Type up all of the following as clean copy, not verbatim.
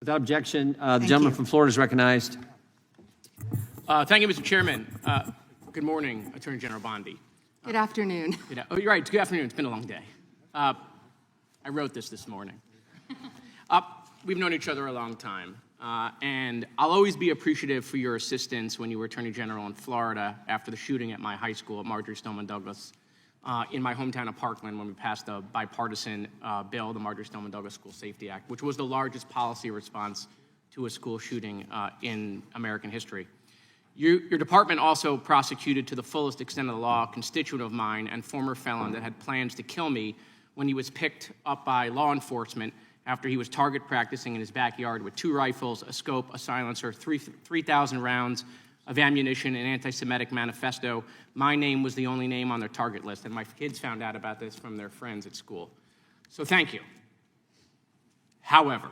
Without objection, the gentleman from Florida is recognized. Thank you, Mr. Chairman. Good morning, Attorney General Bondi. Good afternoon. Oh, you're right. Good afternoon. It's been a long day. I wrote this morning. We've known each other a long time, and I'll always be appreciative for your assistance when you were Attorney General in Florida after the shooting at my high school at Marjory Stoneman Douglas in my hometown of Parkland when we passed a bipartisan bill, the Marjory Stoneman Douglas School Safety Act, which was the largest policy response to a school shooting in American history. Your department also prosecuted to the fullest extent of the law a constituent of mine and former felon that had plans to kill me when he was picked up by law enforcement after he was target practicing in his backyard with 2 rifles, a scope, a silencer, 3,000 rounds of ammunition, an anti-Semitic manifesto. My name was the only name on their target list, and my kids found out about this from their friends at school. So thank you. However,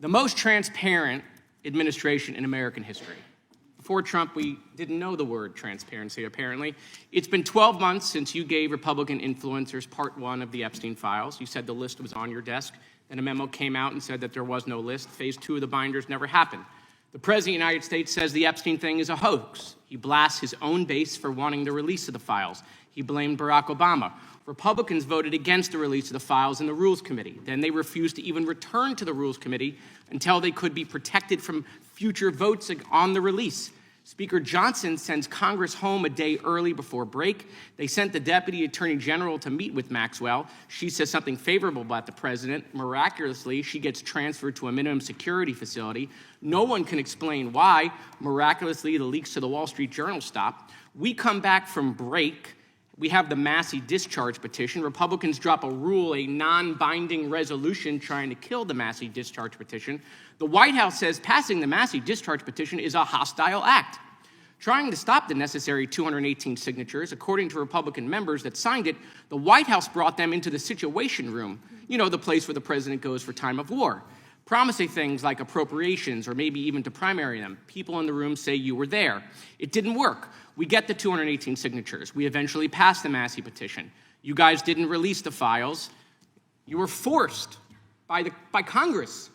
the most transparent administration in American history. Before Trump, we didn't know the word transparency, apparently. It's been 12 months since you gave Republican influencers part 1 of the Epstein files. You said the list was on your desk. Then a memo came out and said that there was no list. Phase 2 of the binders never happened. The President of the United States says the Epstein thing is a hoax. He blasts his own base for wanting the release of the files. He blamed Barack Obama. Republicans voted against the release of the files in the Rules Committee. Then they refused to even return to the Rules Committee until they could be protected from future votes on the release. Speaker Johnson sends Congress home a day early before break. They sent the Deputy Attorney General to meet with Maxwell. She says something favorable about the president. Miraculously, she gets transferred to a minimum security facility. No one can explain why. Miraculously, the leaks to the Wall Street Journal stop. We come back from break. We have the Massey discharge petition. Republicans drop a rule, a non-binding resolution trying to kill the Massey discharge petition. The White House says passing the Massey discharge petition is a hostile act. Trying to stop the necessary 218 signatures, according to Republican members that signed it, the White House brought them into the Situation Room, you know, the place where the president goes for time of war, promising things like appropriations or maybe even to primary them. People in the room say you were there. It didn't work. We get the 218 signatures. We eventually passed the Massey petition. You guys didn't release the files. You were forced by Congress,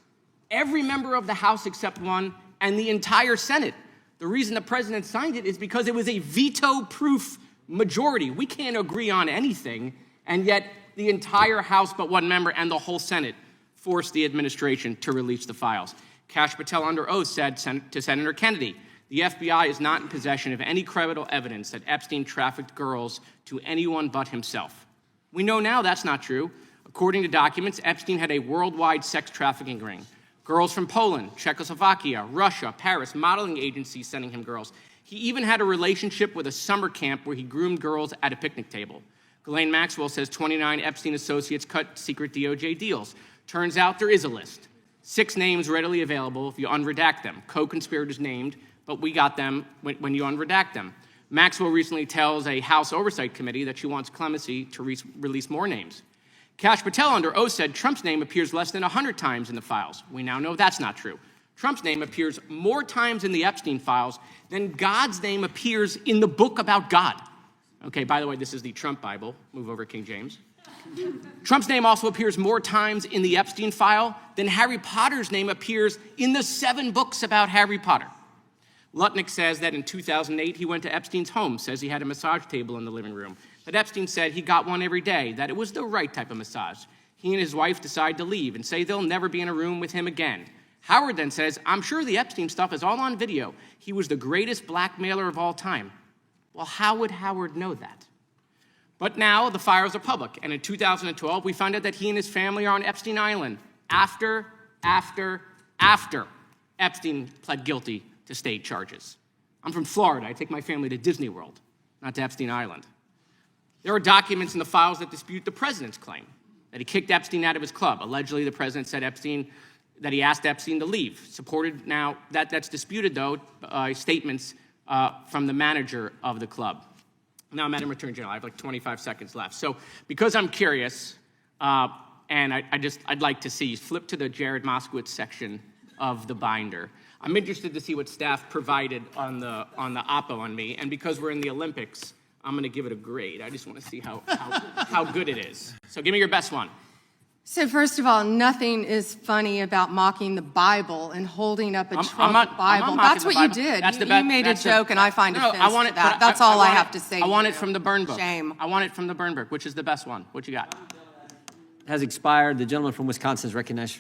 every member of the House except one, and the entire Senate. The reason the president signed it is because it was a veto-proof majority. We can't agree on anything, and yet the entire House but one member and the whole Senate forced the administration to release the files. Kash Patel under oath said to Senator Kennedy, the FBI is not in possession of any credible evidence that Epstein trafficked girls to anyone but himself. We know now that's not true. According to documents, Epstein had a worldwide sex trafficking ring. Girls from Poland, Czechoslovakia, Russia, Paris, modeling agencies sending him girls. He even had a relationship with a summer camp where he groomed girls at a picnic table. Ghislaine Maxwell says 29 Epstein associates cut secret DOJ deals. Turns out there is a list. 6 names readily available if you unredact them. Co-conspirators named, but we got them when you unredact them. Maxwell recently tells a House Oversight Committee that she wants clemency to release more names. Kash Patel under oath said Trump's name appears less than 100 times in the files. We now know that's not true. Trump's name appears more times in the Epstein files than God's name appears in the book about God. Okay, by the way, this is the Trump Bible. Move over, King James. Trump's name also appears more times in the Epstein file than Harry Potter's name appears in the 7 books about Harry Potter. Lutnick says that in 2008, he went to Epstein's home, says he had a massage table in the living room, that Epstein said he got one every day, that it was the right type of massage. He and his wife decide to leave and say they'll never be in a room with him again. Howard then says, I'm sure the Epstein stuff is all on video. He was the greatest blackmailer of all time. Well, how would Howard know that? But now the files are public, and in 2012, we found out that he and his family are on Epstein Island after Epstein pled guilty to state charges. I'm from Florida. I take my family to Disney World, not to Epstein Island. There are documents in the files that dispute the president's claim that he kicked Epstein out of his club. Allegedly, the president said that he asked Epstein to leave. Supported now, that's disputed, though, statements from the manager of the club. Now, Madam Attorney General, I have like 25 seconds left. So because I'm curious, and I'd like to see you flip to the Jared Moskowitz section of the binder. I'm interested to see what staff provided on the oppo on me, and because we're in the Olympics, I'm going to give it a grade. I just want to see how good it is. So give me your best one. So first of all, nothing is funny about mocking the Bible and holding up a Trump I'm not Bible. mocking That's the what Bible. you did. That's You made a joke, and I find offense to that. That's all I have to say. I want it from the burn book. Shame. I want it from the burn book, which is the best one. What you got? Has expired. The gentleman from Wisconsin is recognized.